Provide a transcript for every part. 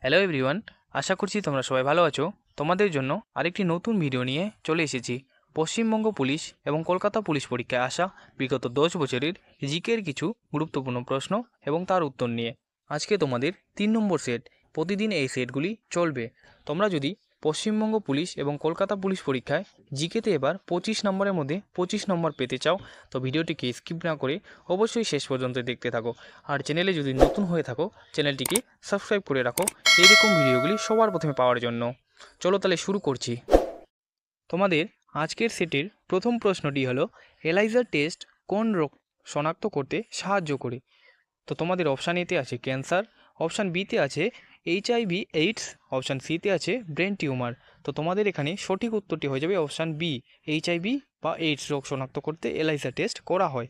Hello everyone, আশা করছি তোমরা সবাই ভালো আছো। তোমাদের জন্য আরেকটি নতুন ভিডিও নিয়ে চলে এসেছি। পশ্চিমবঙ্গ পুলিশ এবং কলকাতা পুলিশ পরীক্ষায় আসা বিগত 10 বছরের জিকের কিছু গুরুত্বপূর্ণ প্রশ্ন এবং তার উত্তর নিয়ে আজকে তোমাদের 3 নম্বর সেট। প্রতিদিন এই সেটগুলি চলবে। তোমরা যদি পশ্চিমবঙ্গ পুলিশ এবং কলকাতা পুলিশ পরীক্ষায় জিকেতে এবার 25 নম্বরের মধ্যে 25 নম্বর পেতে চাও তো ভিডিওটিকে স্কিপ না করে অবশ্যই শেষ পর্যন্ত দেখতে থাকো। আর চ্যানেলে যদি নতুন হয়ে থাকো চ্যানেলটিকে সাবস্ক্রাইব করে রাখো এইরকম ভিডিওগুলি সবার প্রথমে পাওয়ার জন্য। চলো তাহলে শুরু করছি। তোমাদের আজকের সেটের প্রথম প্রশ্নটি হলো এলাইজার টেস্ট কোন রোগ শনাক্ত করতে সাহায্য করে? তো তোমাদের অপশান এতে আছে ক্যান্সার, অপশান বিতে আছে HIV এইডস, অপশান সিতে আছে ব্রেন টিউমার। তো তোমাদের এখানে সঠিক উত্তরটি হয়ে যাবে অপশান বি, HIV বা এইডস রোগ শনাক্ত করতে এলাইজার টেস্ট করা হয়।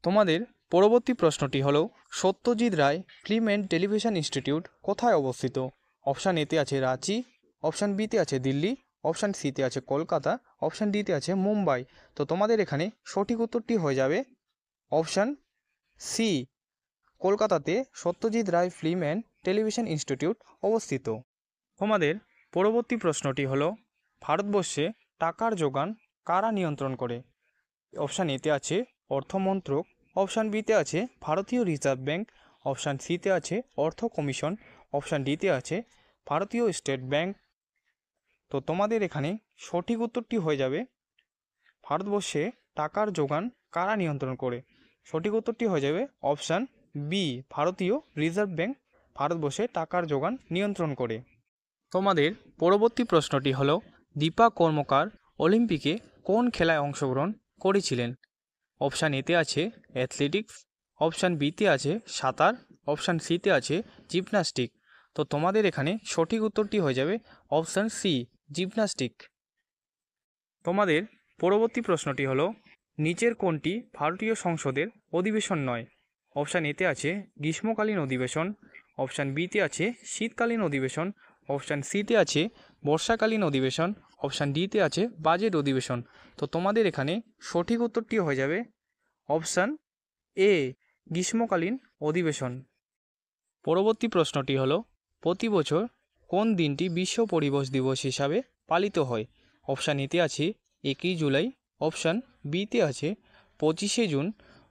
তোমাদের পরবর্তী প্রশ্নটি হলো Satyajit Ray film and television institute কোথায় অবস্থিত? অপশান এতে আছে রাঁচি, অপশান বিতে আছে দিল্লি, অপশান সিতে আছে কলকাতা, অপশান ডিতে আছে মুম্বাই। তো তোমাদের এখানে সঠিক উত্তরটি হয়ে যাবে অপশান সি, কলকাতাতে Satyajit Ray film and television institute অবস্থিত। তোমাদের পরবর্তী প্রশ্নটি হলো ভারতবর্ষে টাকার যোগান কারা নিয়ন্ত্রণ করে? অপশান এতে আছে অর্থমন্ত্রক, অপশান বিতে আছে ভারতীয় রিজার্ভ ব্যাঙ্ক, অপশান সিতে আছে অর্থ কমিশন, অপশান ডিতে আছে ভারতীয় স্টেট ব্যাঙ্ক। তো তোমাদের এখানে সঠিক উত্তরটি হয়ে যাবে ভারতবর্ষে টাকার যোগান কারা নিয়ন্ত্রণ করে? সঠিক উত্তরটি হয়ে যাবে অপশান বি, ভারতীয় রিজার্ভ ব্যাঙ্ক ভারতবর্ষে টাকার যোগান নিয়ন্ত্রণ করে। তোমাদের পরবর্তী প্রশ্নটি হলো দীপা কর্মকার অলিম্পিকে কোন খেলায় অংশগ্রহণ করেছিলেন? অপশান এতে আছে অ্যাথলেটিক্স, অপশান বিতে আছে সাঁতার, অপশান সিতে আছে জিমন্যাস্টিক। তো তোমাদের এখানে সঠিক উত্তরটি হয়ে যাবে অপশান সি, জিমন্যাস্টিক। তোমাদের পরবর্তী প্রশ্নটি হলো নিচের কোনটি ভারতীয় সংসদের অধিবেশন নয়? অপশান এতে আছে গ্রীষ্মকালীন অধিবেশন, অপশান বিতে আছে শীতকালীন অধিবেশন, অপশান সিতে আছে বর্ষাকালীন অধিবেশন, অপশান ডিতে আছে বাজেট অধিবেশন। তো তোমাদের এখানে সঠিক উত্তরটি হয়ে যাবে অপশান এ, গ্রীষ্মকালীন অধিবেশন। পরবর্তী প্রশ্নটি হলো প্রতি বছর কোন দিনটি বিশ্ব পরিবেশ দিবস হিসাবে পালিত হয়? অপশান এতে আছে 1 জুলাই, অপশান বিতে আছে 25শে জুন,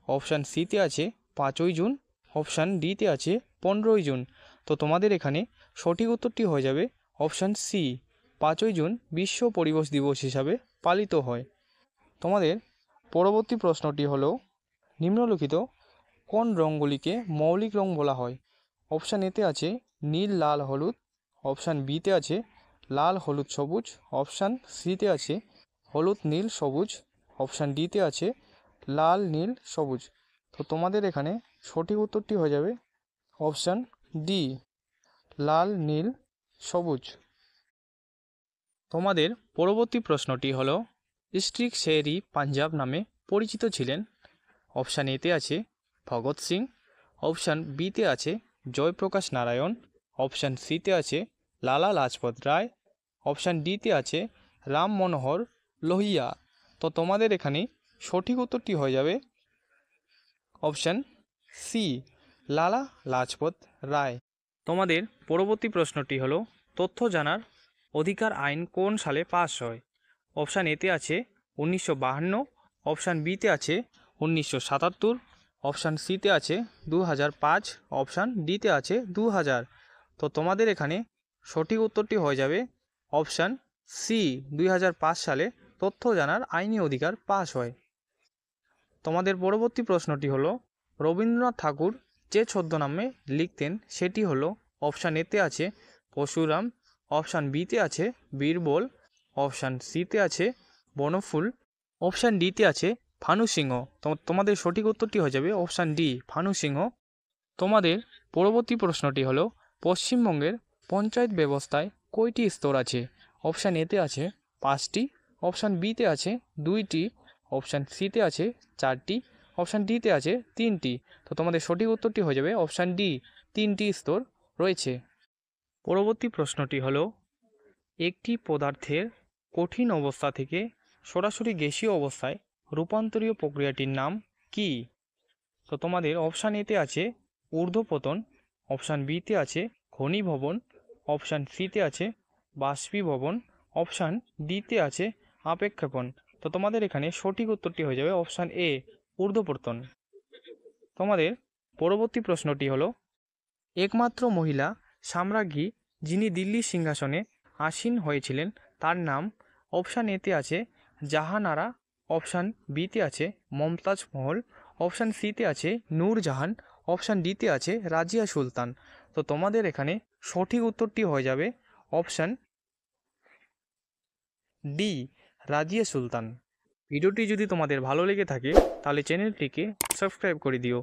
অপশান সিতে আছে 5ই জুন, অপশান ডিতে আছে 15ই জুন। তো তোমাদের এখানে সঠিক উত্তরটি হয়ে যাবে অপশান সি, 5ই জুন বিশ্ব পরিবেশ দিবস হিসাবে পালিত হয়। তোমাদের পরবর্তী প্রশ্নটি হলো নিম্নলিখিত কোন রঙগুলিকে মৌলিক রং বলা হয়? অপশান এতে আছে নীল লাল হলুদ, অপশান বিতে আছে লাল হলুদ সবুজ, অপশান সিতে আছে হলুদ নীল সবুজ, অপশান ডিতে আছে লাল নীল সবুজ। তো তোমাদের এখানে সঠিক উত্তরটি হয়ে যাবে অপশান ডি, লাল নীল সবুজ। তোমাদের পরবর্তী প্রশ্নটি হলো স্ট্রিক শের-ই পাঞ্জাব নামে পরিচিত ছিলেন? অপশান এতে আছে ভগৎ সিং, অপশান বিতে আছে জয়প্রকাশ নারায়ণ, অপশান সিতে আছে লালা লাজপত রায়, অপশান ডিতে আছে রাম মনোহর লোহিয়া। তো তোমাদের এখানে সঠিক উত্তরটি হয়ে যাবে অপশান সি, লালা লাজপত রায়। তোমাদের পরবর্তী প্রশ্নটি হলো তথ্য জানার অধিকার আইন কোন সালে পাস হয়? অপশান এতে আছে 1952, অপশান বিতে আছে 1977, অপশান সিতে আছে 2005, অপশান ডিতে আছে 2000। তো তোমাদের এখানে সঠিক উত্তরটি হয়ে যাবে অপশান সি, 2005 সালে তথ্য জানার আইনি অধিকার পাস হয়। তোমাদের পরবর্তী প্রশ্নটি হলো রবীন্দ্রনাথ ঠাকুর যে ছদ্মনামে লিখতেন সেটি হলো? অপশান এতে আছে পরশুরাম, অপশান বিতে আছে বীরবল, অপশান সিতে আছে বনফুল, অপশান ডিতে আছে ভানু সিংহ। তোমাদের সঠিক উত্তরটি হয়ে যাবে অপশান ডি, ভানু সিংহ। তোমাদের পরবর্তী প্রশ্নটি হলো পশ্চিমবঙ্গের পঞ্চায়েত ব্যবস্থায় কয়টি স্তর আছে? অপশান এতে আছে 5টি, অপশান বিতে আছে 2টি, অপশান সিতে আছে 4টি, অপশান ডিতে আছে 3টি। তো তোমাদের সঠিক উত্তরটি হয়ে যাবে অপশান ডি, 3টি স্তর রয়েছে। পরবর্তী প্রশ্নটি হলো একটি পদার্থের কঠিন অবস্থা থেকে সরাসরি গ্যাসীয় অবস্থায় রূপান্তরীয় প্রক্রিয়াটির নাম কি? তো তোমাদের অপশান এতে আছে ঊর্ধ্বপতন, অপশান বিতে আছে ঘনীভবন, অপশান সিতে আছে বাষ্পীভবন, অপশান ডিতে আছে আপেক্ষাপন। তো তোমাদের এখানে সঠিক উত্তরটি হয়ে যাবে অপশান এ ঊর্ধ্বপতন। তোমাদের পরবর্তী প্রশ্নটি হলো, একমাত্র মহিলা সাম্রাজ্ঞী যিনি দিল্লির সিংহাসনে আসীন হয়েছিলেন তার নাম। অপশান এতে আছে জাহানারা, অপশান বিতে আছে মমতাজ মহল, অপশান সিতে আছে নূরজাহান, অপশান ডিতে আছে রাজিয়া সুলতান। তো তোমাদের এখানে সঠিক উত্তরটি হয়ে যাবে অপশান ডি রাজিয়া সুলতান। ভিডিওটি যদি তোমাদের ভালো লেগে থাকে তাহলে চ্যানেলটিকে সাবস্ক্রাইব করে দিও।